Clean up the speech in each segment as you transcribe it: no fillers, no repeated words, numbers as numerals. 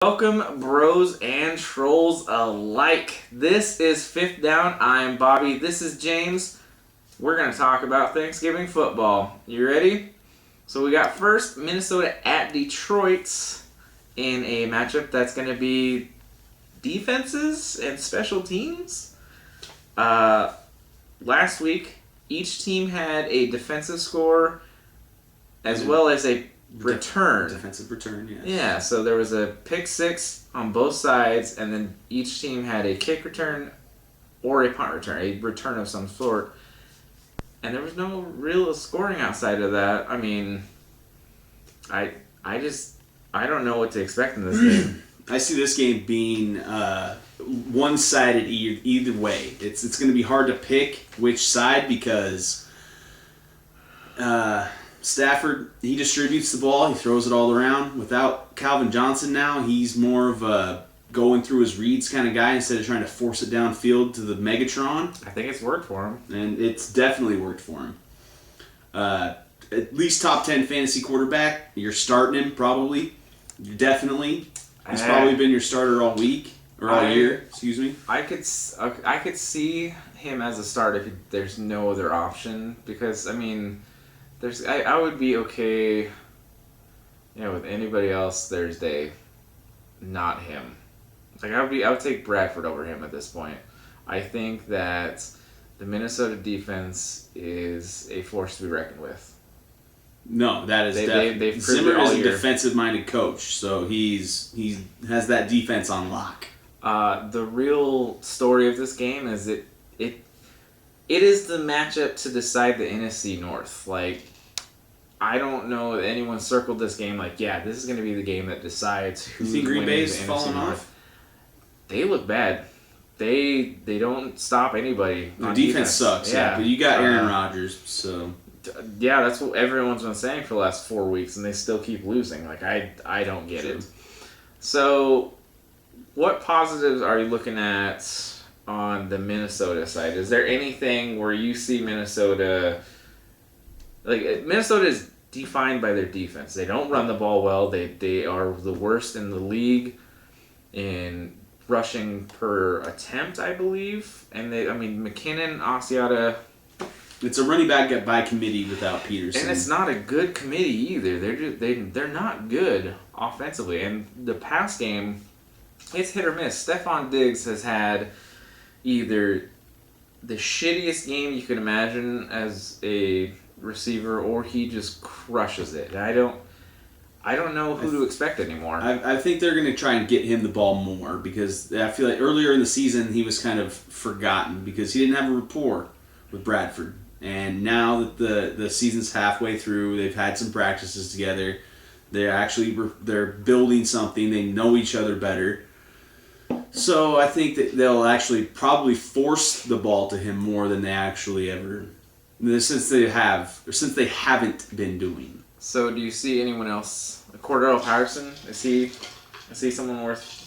Welcome, bros and trolls alike. This is Fifth Down. I'm Bobby. This is James. We're going to talk about Thanksgiving football. You ready? So we got first Minnesota at Detroit in a matchup that's going to be defenses and special teams. Last week, each team had a defensive score as well as a return. Defensive return, yes. Yeah, so there was a pick six on both sides, and then each team had a kick return or a punt return, a return of some sort. And there was no real scoring outside of that. I mean, I don't know what to expect in this game. I see this game being one-sided either way. It's going to be hard to pick which side because Stafford, he distributes the ball, he throws it all around. Without Calvin Johnson now, he's more of a going through his reads kind of guy instead of trying to force it downfield to the Megatron. I think it's worked for him. And it's definitely worked for him. At least top 10 fantasy quarterback. You're starting him probably. Definitely. He's probably been your starter all week. Or all year, excuse me. I could see him as a start if there's no other option. Because, I mean, I would be okay, with anybody else Thursday, not him. Like I would take Bradford over him at this point. I think that the Minnesota defense is a force to be reckoned with. No, that is definitely. Zimmer is a defensive-minded coach, so he has that defense on lock. The real story of this game is it is the matchup to decide the NFC North. Like, I don't know that anyone circled this game like, yeah, this is going to be the game that decides who's winning the NFC North. You think Green Bay's falling off? They look bad. They don't stop anybody. Their defense sucks, yeah. But you got Aaron Rodgers, so... Yeah, that's what everyone's been saying for the last 4 weeks, and they still keep losing. Like, I don't get it. So, what positives are you looking at on the Minnesota side? Is there anything where you see Minnesota... Like, Minnesota is defined by their defense. They don't run the ball well. They are the worst in the league in rushing per attempt, I believe. And McKinnon, Asiata... It's a running back by committee without Peterson. And it's not a good committee either. They're not good offensively. And the pass game, it's hit or miss. Stephon Diggs has had either the shittiest game you can imagine as a receiver, or he just crushes it. I don't know who to expect anymore. I think they're going to try and get him the ball more because I feel like earlier in the season he was kind of forgotten because he didn't have a rapport with Bradford. And now that the season's halfway through, they've had some practices together. They're building something. They know each other better. So I think that they'll actually probably force the ball to him more than they actually ever, since they haven't been doing. So do you see anyone else? Cordell Patterson, is he someone worth?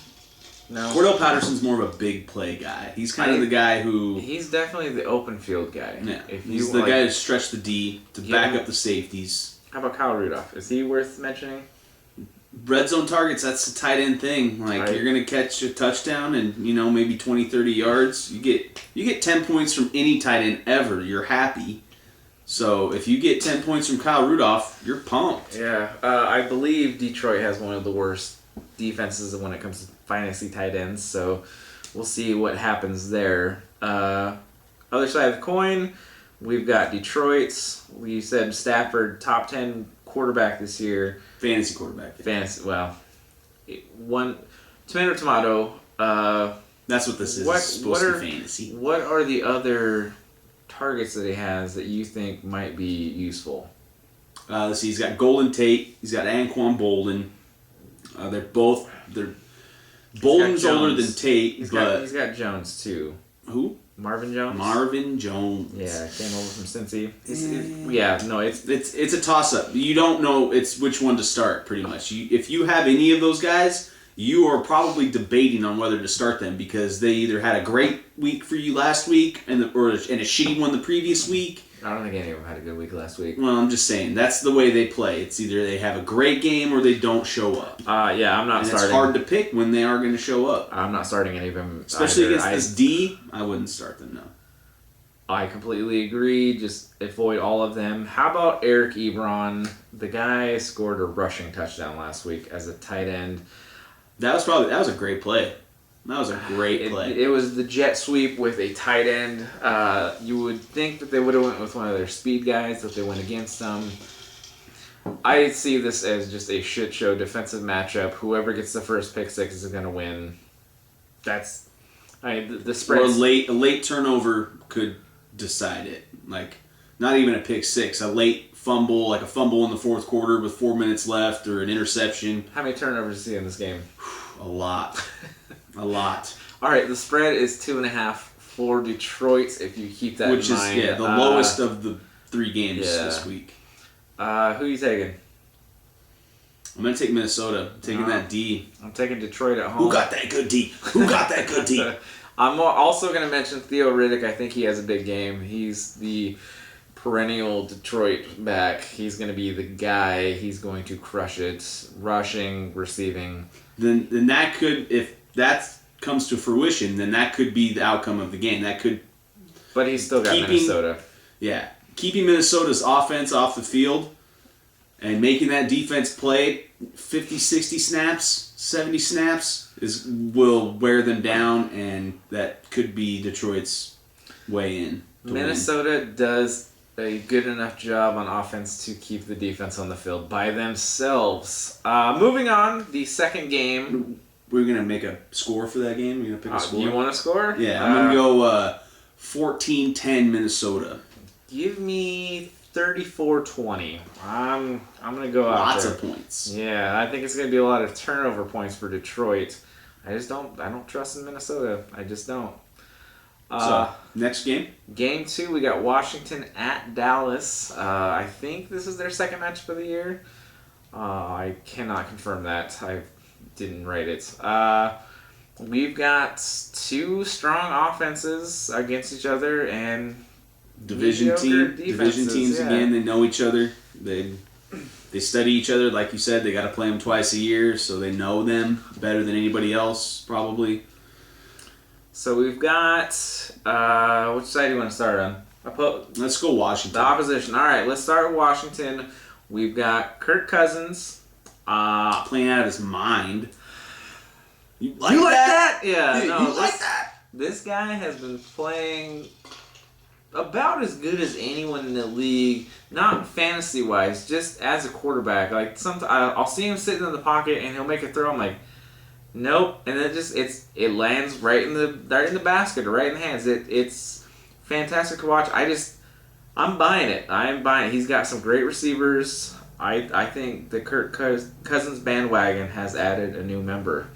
No. Cordell Patterson's more of a big play guy. He's kind of the guy who... He's definitely the open field guy. Yeah. He's the guy to stretch the D, to back up the safeties. How about Kyle Rudolph? Is he worth mentioning? Red zone targets, that's the tight end thing. You're going to catch a touchdown and, maybe 20, 30 yards. You get 10 points from any tight end ever. You're happy. So if you get 10 points from Kyle Rudolph, you're pumped. Yeah. I believe Detroit has one of the worst defenses when it comes to fantasy tight ends, so we'll see what happens there. Other side of the coin, we've got Detroit. We said Stafford, top 10 quarterback this year. Fantasy quarterback. One tomato. That's what this is. It's supposed to be fantasy. What are the other targets that he has that you think might be useful? Let's see. He's got Golden Tate. He's got Anquan Bolden. Bolden's older than Tate, he's got Jones too. Who? Marvin Jones. Marvin Jones. Yeah, came over from Cincy. It's a toss-up. You don't know which one to start, pretty much. If you have any of those guys, you are probably debating on whether to start them because they either had a great week for you last week or a shitty one the previous week. I don't think any of them had a good week last week. Well, I'm just saying that's the way they play. It's either they have a great game or they don't show up. Yeah, I'm not And starting. it's hard to pick when they are going to show up. I'm not starting any of them. Especially either. against this D, I wouldn't start them, no. I completely agree. Just avoid all of them. How about Eric Ebron? The guy scored a rushing touchdown last week as a tight end. That was a great play. That was a great play. It was the jet sweep with a tight end. You would think that they would have went with one of their speed guys, that they went against them. I see this as just a shit show defensive matchup. Whoever gets the first pick six is going to win. That's the spread. Or a late turnover could decide it. Like, not even a pick six, a late fumble, like a fumble in the fourth quarter with 4 minutes left, or an interception. How many turnovers do you see in this game? A lot. A lot. All right, the spread is 2.5 for Detroit. If you keep that Which in mind, is the lowest of the 3 games yeah. this week. Who are you taking? I'm gonna take Minnesota. I'm taking that D. I'm taking Detroit at home. Who got that good D? Who got that good D? I'm also going to mention Theo Riddick. I think he has a big game. He's the perennial Detroit back. He's going to be the guy. He's going to crush it. Rushing, receiving. Then that could, if that comes to fruition, then that could be the outcome of the game. That could. But he's still got Minnesota. Yeah. Keeping Minnesota's offense off the field and making that defense play 50, 60 snaps, 70 snaps will wear them down, and that could be Detroit's way in. Minnesota does a good enough job on offense to keep the defense on the field by themselves. Moving on, the second game. We're going to make a score for that game? We're going to pick a score? You want to score? Yeah, I'm going to go 14-10 Minnesota. Give me 34-20. I'm going to go out Lots there. of points. Yeah, I think it's going to be a lot of turnover points for Detroit. I don't trust in Minnesota. I just don't. So, next game? Game 2, we got Washington at Dallas. I think this is their second matchup of the year. I cannot confirm that. I didn't write it. We've got 2 strong offenses against each other, and Division teams yeah. again. They know each other. They study each other, like you said. They got to play them twice a year, so they know them better than anybody else, probably. So we've got which side do you want to start on? Let's go Washington. The opposition. All right, let's start with Washington. We've got Kirk Cousins playing out of his mind. You like that? Yeah. You like that? This guy has been playing about as good as anyone in the league, not fantasy-wise, just as a quarterback. Like I'll see him sitting in the pocket and he'll make a throw. I'm like, nope, and it lands right in the basket or right in the hands. It's fantastic to watch. I'm buying it. I'm buying it. He's got some great receivers. I think the Kirk Cousins bandwagon has added a new member.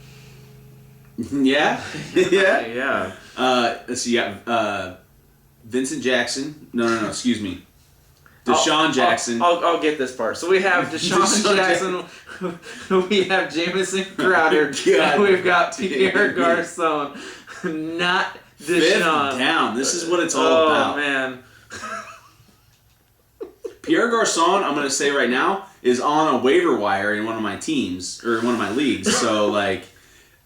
Yeah, yeah. Yeah. So you got Vincent Jackson. No. Excuse me. Deshaun Jackson. I'll get this part. So we have Deshaun Jackson. We have Jamison Crowder. And we've got Pierre Garcon. Not Deshaun. Fifth down. This is what it's all about. Oh, man. Pierre Garcon, I'm going to say right now, is on a waiver wire in one of my teams, or in one of my leagues. So, like,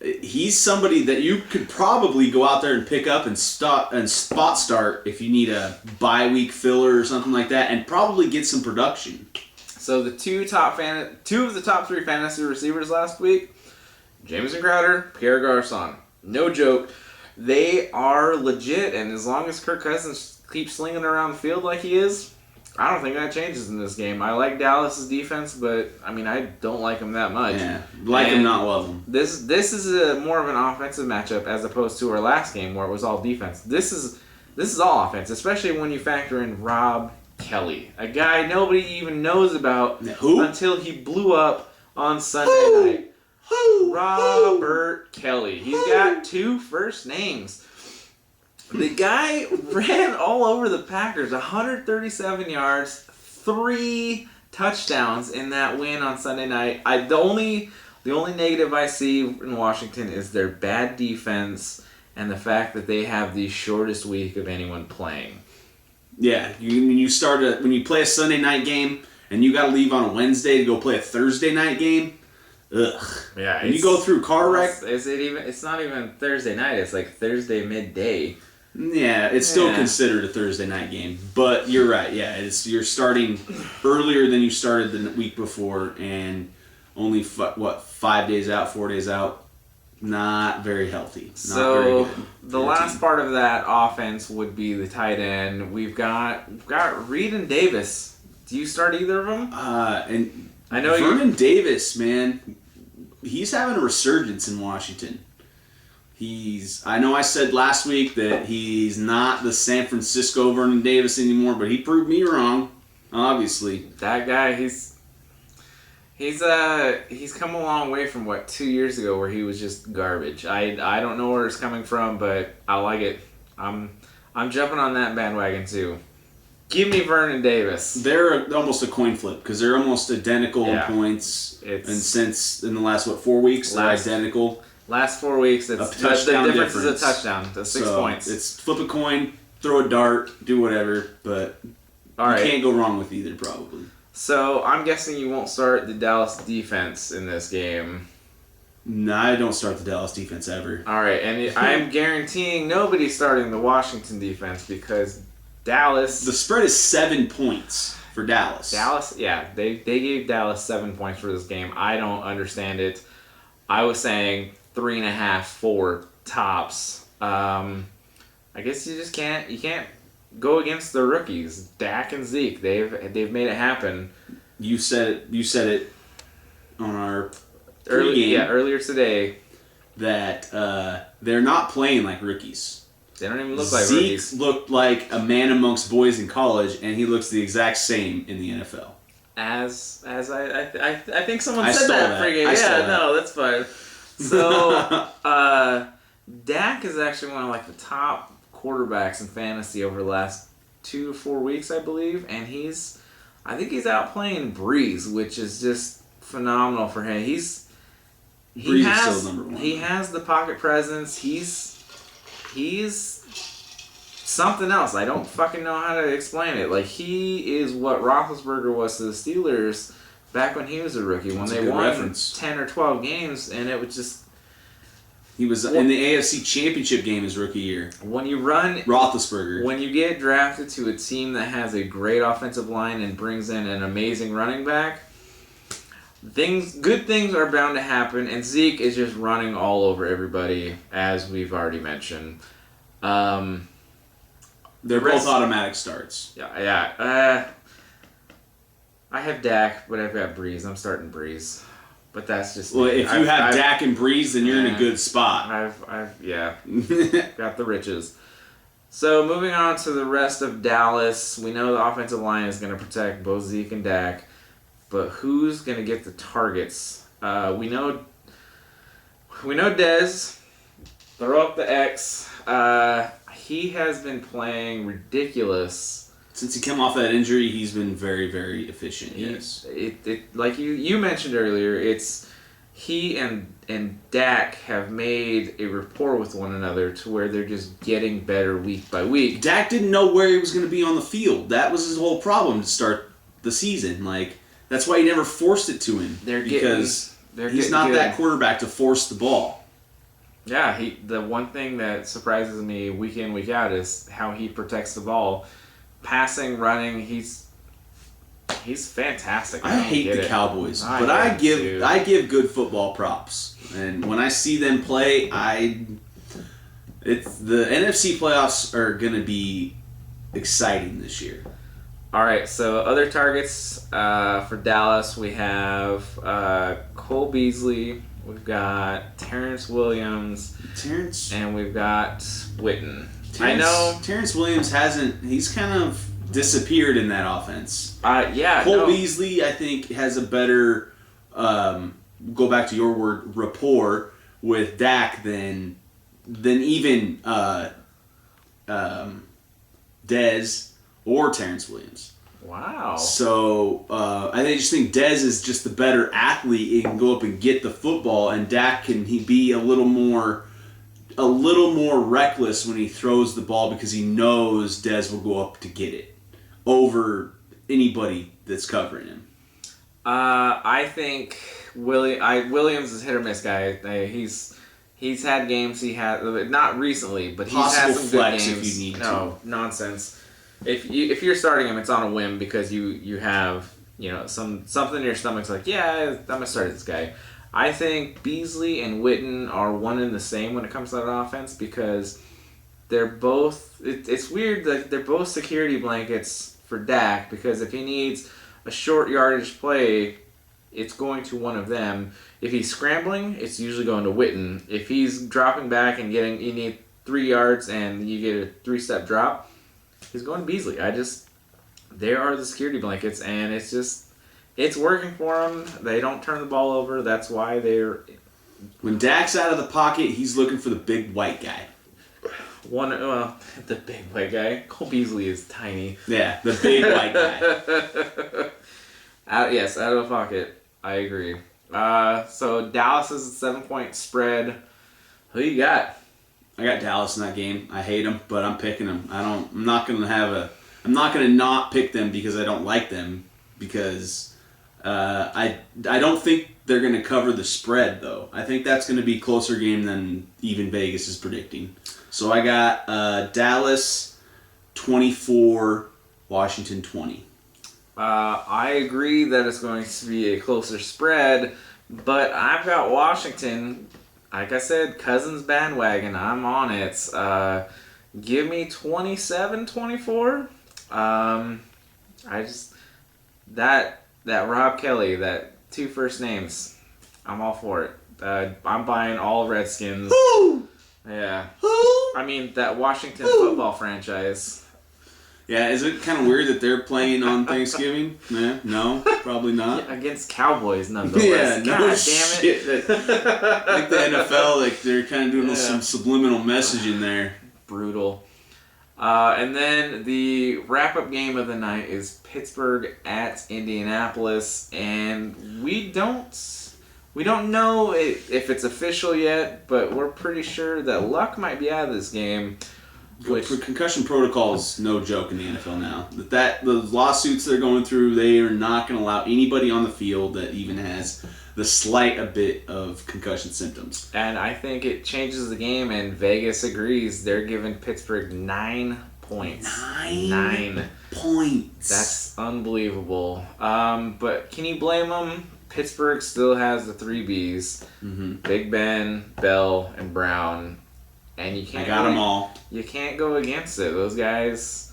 he's somebody that you could probably go out there and pick up and spot start if you need a bye week filler or something like that, and probably get some production. So the two of the top 3 fantasy receivers last week, Jamison Crowder, Pierre Garcon. No joke. They are legit, and as long as Kirk Cousins keeps slinging around the field like he is, I don't think that changes in this game. I like Dallas's defense, but I don't like them that much. Yeah, like them, not love them. This is more of an offensive matchup as opposed to our last game where it was all defense. This is all offense, especially when you factor in Rob Kelly, a guy nobody even knows about until he blew up on Sunday night. Robert Kelly. He's got 2 first names. The guy ran all over the Packers, 137 yards, 3 touchdowns in that win on Sunday night. The only negative I see in Washington is their bad defense and the fact that they have the shortest week of anyone playing. Yeah, when you play a Sunday night game and you got to leave on a Wednesday to go play a Thursday night game. Ugh. Yeah. When you go through car wreck. Is it even? It's not even Thursday night. It's like Thursday midday. Yeah, it's still considered a Thursday night game, but you're right. Yeah, you're starting earlier than you started the week before, and only 5 days out, 4 days out. Not very healthy. Not So very good. the last part of that offense would be the tight end. We've got Reed and Davis. Do you start either of them? And I know Vernon Davis, man, he's having a resurgence in Washington. I know I said last week that he's not the San Francisco Vernon Davis anymore, but he proved me wrong, obviously. That guy, he's come a long way from 2 years ago where he was just garbage. I don't know where it's coming from, but I like it. I'm jumping on that bandwagon too. Give me Vernon Davis. They're almost a coin flip because they're almost identical in points. And since in the last 4 weeks, they're identical. Last 4 weeks, the difference is a touchdown. That's 6 points. It's flip a coin, throw a dart, do whatever, but you can't go wrong with either, probably. So I'm guessing you won't start the Dallas defense in this game. No, I don't start the Dallas defense ever. All right, and I'm guaranteeing nobody's starting the Washington defense because Dallas... The spread is 7 points for Dallas. They gave Dallas 7 points for this game. I don't understand it. I was saying 3.5, 4 tops. I guess you just can't go against the rookies, Dak and Zeke. They've made it happen. You said it on our earlier today that they're not playing like rookies. They don't even look like Zeke rookies. Zeke looked like a man amongst boys in college, and he looks the exact same in the NFL. As I think someone said that pregame. That's fine. So Dak is actually one of the top quarterbacks in fantasy over the last 2 or 4 weeks, I believe, and I think he's outplaying Breeze, which is just phenomenal for him. Breeze is still number one. He has the pocket presence. He's something else. I don't fucking know how to explain it. He is what Roethlisberger was to the Steelers back when he was a rookie, when they won 10 or 12 games, and it was just... He was in the AFC Championship game his rookie year. When you run... Roethlisberger. When you get drafted to a team that has a great offensive line and brings in an amazing running back, good things are bound to happen, and Zeke is just running all over everybody, as we've already mentioned. They're both automatic starts. Yeah. I have Dak, but I've got Breeze. I'm starting Breeze. But that's just... Well, if you have Dak and Breeze, then you're in a good spot. I've got the riches. So moving on to the rest of Dallas, we know the offensive line is going to protect both Zeke and Dak, but who's going to get the targets? We know Dez. Throw up the X. He has been playing ridiculous. Since he came off that injury, he's been very, very efficient. Yes. Like you mentioned earlier, it's he and Dak have made a rapport with one another to where they're just getting better week by week. Dak didn't know where he was going to be on the field. That was his whole problem to start the season. That's why he never forced it to him. He's not that quarterback to force the ball. Yeah, the one thing that surprises me week in, week out is how he protects the ball. Passing, running, he's fantastic. I hate the Cowboys, but I give good football props. And when I see them play, the NFC playoffs are going to be exciting this year. All right, so other targets for Dallas, we have Cole Beasley, we've got Terrence Williams, and we've I know Terrence Williams he's kind of disappeared in that offense. Cole Beasley, I think, has a better, go back to your word, rapport with Dak than even Dez or Terrence Williams. Wow. So I just think Dez is just the better athlete. He can go up and get the football, and Dak can be a little more a little more reckless when he throws the ball because he knows Dez will go up to get it over anybody that's covering him. I think Williams is hit or miss guy. He's had games not recently, but he's had some flex good games. if you need no, nonsense. If you're starting him, it's on a whim because you have something in your stomach's like, yeah, I'm gonna start this guy. I think Beasley and Witten are one and the same when it comes to that offense because they're both. It's weird that they're both security blankets for Dak because if he needs a short yardage play, it's going to one of them. If he's scrambling, it's usually going to Witten. If he's dropping back and you need 3 yards and you get a 3-step drop, he's going to Beasley. They are the security blankets, and it's working for them. They don't turn the ball over. That's why they're... When Dak's out of the pocket, he's looking for the big white guy. The big white guy. Cole Beasley is tiny. Yeah, the big white guy. Out of the pocket. I agree. So Dallas is a 7-point spread. Who you got? I got Dallas in that game. I hate them, but I'm picking them. I'm not gonna not pick them because I don't like them because I don't think they're gonna cover the spread though. I think that's gonna be a closer game than even Vegas is predicting. So I got Dallas 24, Washington 20. I agree that it's going to be a closer spread, but I've got Washington. Like I said, Cousins bandwagon. I'm on it. Give me 27-24. That Rob Kelly, that 2 first names, I'm all for it. I'm buying all Redskins. Who? Yeah. Who? I mean, that Washington football franchise. Yeah, is it kind of weird that they're playing on Thanksgiving? No, probably not. Yeah, against Cowboys, nonetheless. Yeah, God no damn shit. it. Like the NFL, like they're kind of doing some subliminal messaging there. Brutal. And then the wrap-up game of the night is Pittsburgh at Indianapolis, and we don't know if it's official yet, but we're pretty sure that Luck might be out of this game. For concussion protocol is no joke in the NFL now. The lawsuits they're going through, they are not going to allow anybody on the field that even has the slight a bit of concussion symptoms. And I think it changes the game, and Vegas agrees. They're giving Pittsburgh 9 points. 9 points. That's unbelievable. But can you blame them? Pittsburgh still has the 3 Bs. Mm-hmm. Big Ben, Bell, and Brown. And you can't. I got them all. You can't go against it. Those guys,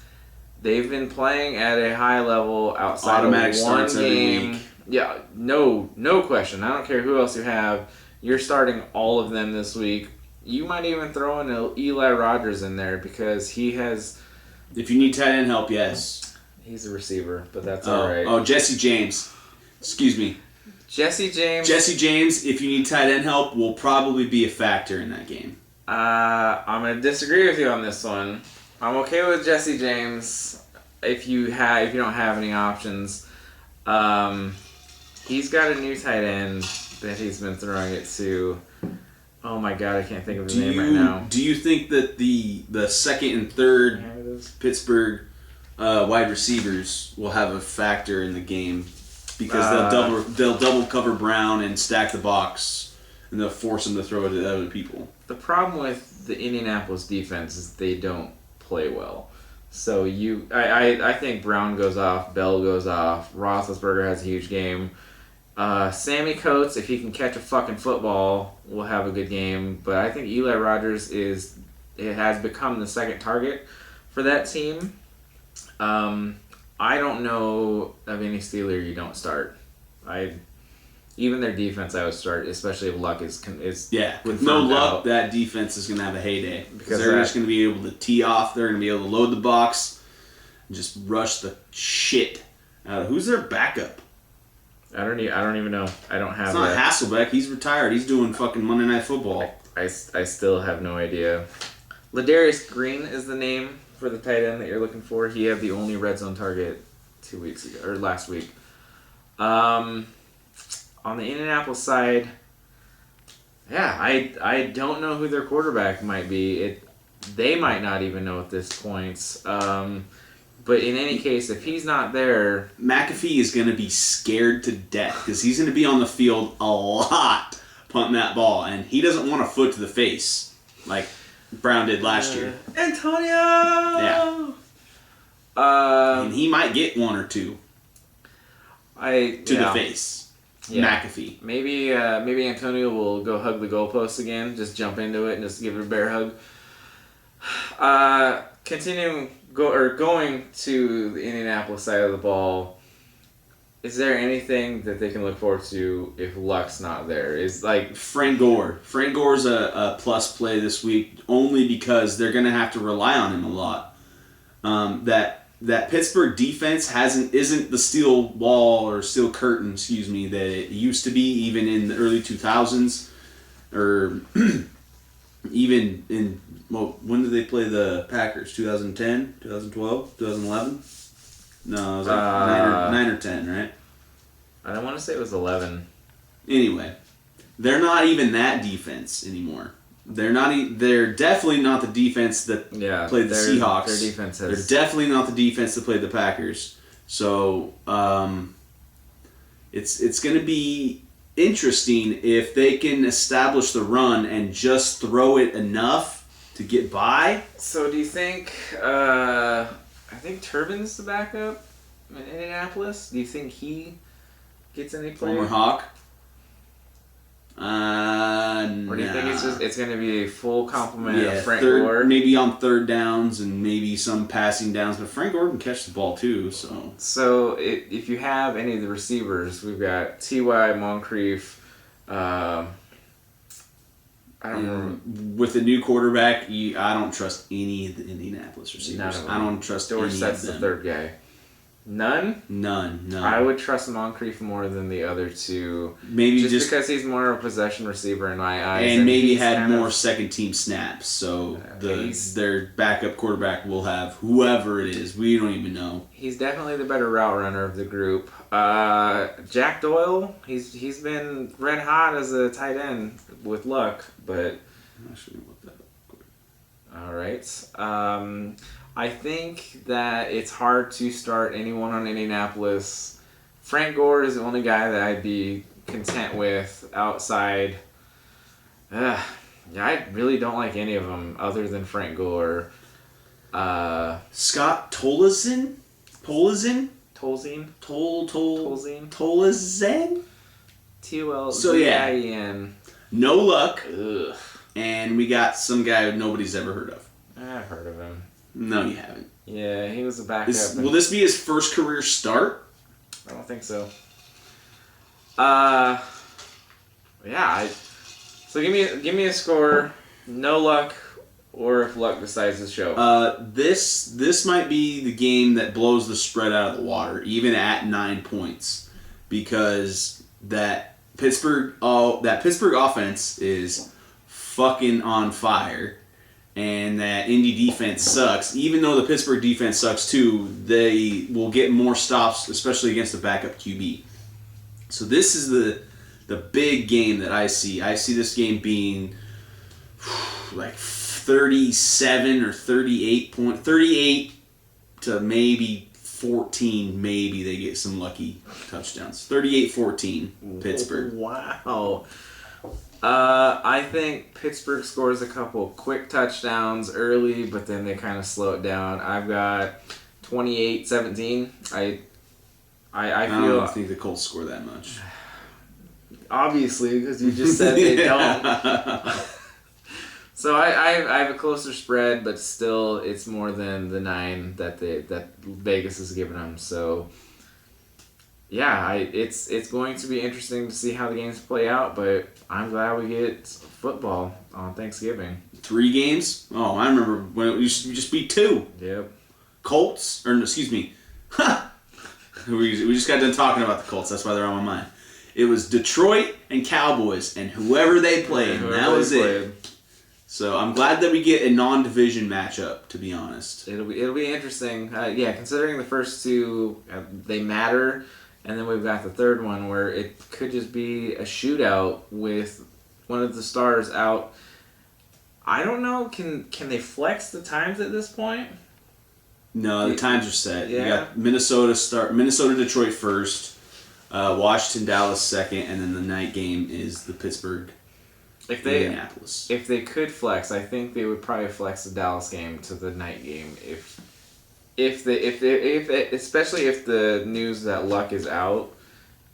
they've been playing at a high level outside Automatic of one starts game. every week. Yeah, no question. I don't care who else you have. You're starting all of them this week. You might even throw in Eli Rogers in there because he has. If you need tight end help, yes. He's a receiver, but that's all right. Oh, Jesse James. Excuse me. Jesse James. Jesse James, if you need tight end help, will probably be a factor in that game. I'm going to disagree with you on this one. I'm okay with Jesse James if you don't have any options. He's got a new tight end that he's been throwing it to. Oh my god, I can't think of his name right now. Do you think that the second and third Pittsburgh wide receivers will have a factor in the game because they'll double cover Brown and stack the box and they'll force him to throw it at other people? The problem with the Indianapolis defense is they don't play well. So I think Brown goes off, Bell goes off, Roethlisberger has a huge game. Sammy Coates, if he can catch a fucking football, will have a good game. But I think Eli Rogers has become the second target for that team. I don't know of any Steeler you don't start. Even their defense I would start, especially if Luck is with no luck, that defense is going to have a heyday because they're just going to be able to tee off. They're going to be able to load the box and just rush the shit out of. Who's their backup? I don't even know. I don't have. It's not Hasselbeck. He's retired. He's doing fucking Monday Night Football. I still have no idea. Ladarius Green is the name for the tight end that you're looking for. He had the only red zone target 2 weeks ago or last week. On the Indianapolis side, Yeah, I don't know who their quarterback might be. They might not even know at this point. But in any case, if he's not there, McAfee is going to be scared to death because he's going to be on the field a lot punting that ball, and he doesn't want a foot to the face like Brown did last year. Antonio. Yeah. And he might get one or two the face. Yeah. McAfee. Maybe Antonio will go hug the goalpost again. Just jump into it and just give it a bear hug. Going to the Indianapolis side of the ball. Is there anything that they can look forward to if Luck's not there? Is like Frank Gore. Frank Gore's a plus play this week only because they're going to have to rely on him a lot. That Pittsburgh defense isn't the steel wall or steel curtain, that it used to be even in the early 2000s or even in when did they play the Packers? 2010, 2012, 2011? No, it was like 9 or 10, right? I don't want to say it was 11. Anyway, they're not even that defense anymore. They're definitely not the defense that played the Seahawks. Their defense They're definitely not the defense that played the Packers. So it's going to be interesting if they can establish the run and just throw it enough to get by. So do you think? I think Turbin's the backup in Indianapolis. Do you think he gets any play? Former Hawk. Or do you think it's going to be a full complement of Frank Gore? Gore? Maybe on third downs and maybe some passing downs, but Frank Gore can catch the ball too. So if you have any of the receivers, we've got T.Y. Moncrief. I don't remember. With a new quarterback, I don't trust any of the Indianapolis receivers. I don't trust Dorsett's any of them. the third guy. None? None. I would trust Moncrief more than the other two. Maybe just because he's more of a possession receiver in my eyes. And maybe had more second team snaps. So their backup quarterback will have whoever it is. We don't even know. He's definitely the better route runner of the group. Jack Doyle, he's been red hot as a tight end with Luck, but I'm not sure what that quick. All right. I think that it's hard to start anyone on Indianapolis. Frank Gore is the only guy that I'd be content with outside. I really don't like any of them other than Frank Gore. Scott Tolzien? Tolzien? Tolzien? T-O-L-Z-I-E-N. No Luck. Ugh. And we got some guy nobody's ever heard of. I've heard of him. No, you haven't. Yeah, he was a backup. Will this be his first career start? I don't think so. So give me a score. No Luck, or if Luck decides to show. This might be the game that blows the spread out of the water, even at 9 points, because that Pittsburgh offense is fucking on fire. And that Indy defense sucks. Even though the Pittsburgh defense sucks too, they will get more stops, especially against the backup QB. So this is the big game that I see. I see this game being like 37 or 38 to maybe 14. Maybe they get some lucky touchdowns. 38-14 Pittsburgh. Wow. I think Pittsburgh scores a couple quick touchdowns early, but then they kind of slow it down. I've got 28-17. I don't think the Colts score that much. Obviously, because you just said they don't. So I have a closer spread, but still, it's more than the 9 that Vegas has given them. So. Yeah, it's going to be interesting to see how the games play out, but I'm glad we get football on Thanksgiving. 3 games? Oh, I remember when we just beat 2. Yep. Colts, we just got done talking about the Colts. That's why they're on my mind. It was Detroit and Cowboys, and whoever they played, and that was it. So I'm glad that we get a non-division matchup. To be honest, it'll be interesting. Considering the first 2 they matter. And then we've got the third one where it could just be a shootout with one of the stars out. I don't know. Can they flex the times at this point? No, the times are set. Yeah. You got Minnesota, Detroit first, Washington, Dallas second, and then the night game is the Pittsburgh, Indianapolis. If they could flex, I think they would probably flex the Dallas game to the night game. Especially if the news that Luck is out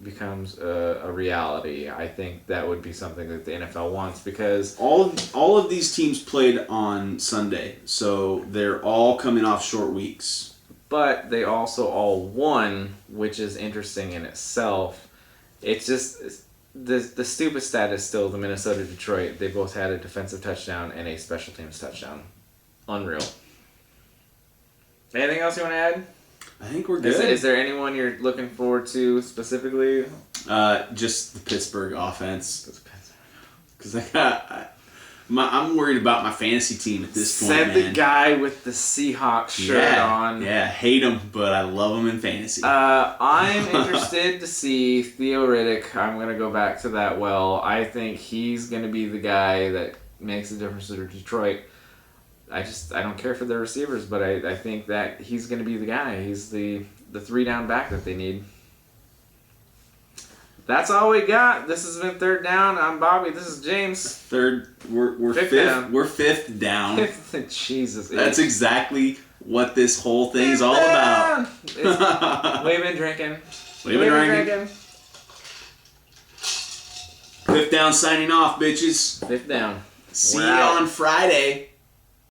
becomes a reality, I think that would be something that the NFL wants because all of these teams played on Sunday, so they're all coming off short weeks. But they also all won, which is interesting in itself. It's just the stupid stat is still the Minnesota Detroit. They both had a defensive touchdown and a special teams touchdown. Unreal. Anything else you want to add? I think we're good. Is there anyone you're looking forward to specifically? Just the Pittsburgh offense. Because I'm worried about my fantasy team at this point. Said the guy with the Seahawks shirt on. Yeah, hate him, but I love him in fantasy. I'm interested to see Theo Riddick. I'm going to go back to that well. I think he's going to be the guy that makes the difference for Detroit. I don't care for the receivers, but I think that he's going to be the guy. He's the 3-down back that they need. That's all we got. This has been Third Down. I'm Bobby. This is James. We're fifth down. We're fifth down. Jesus. That's exactly what this whole thing is all about. We've been drinking. We've been drinking. Fifth down signing off, bitches. Fifth down. See you on Friday.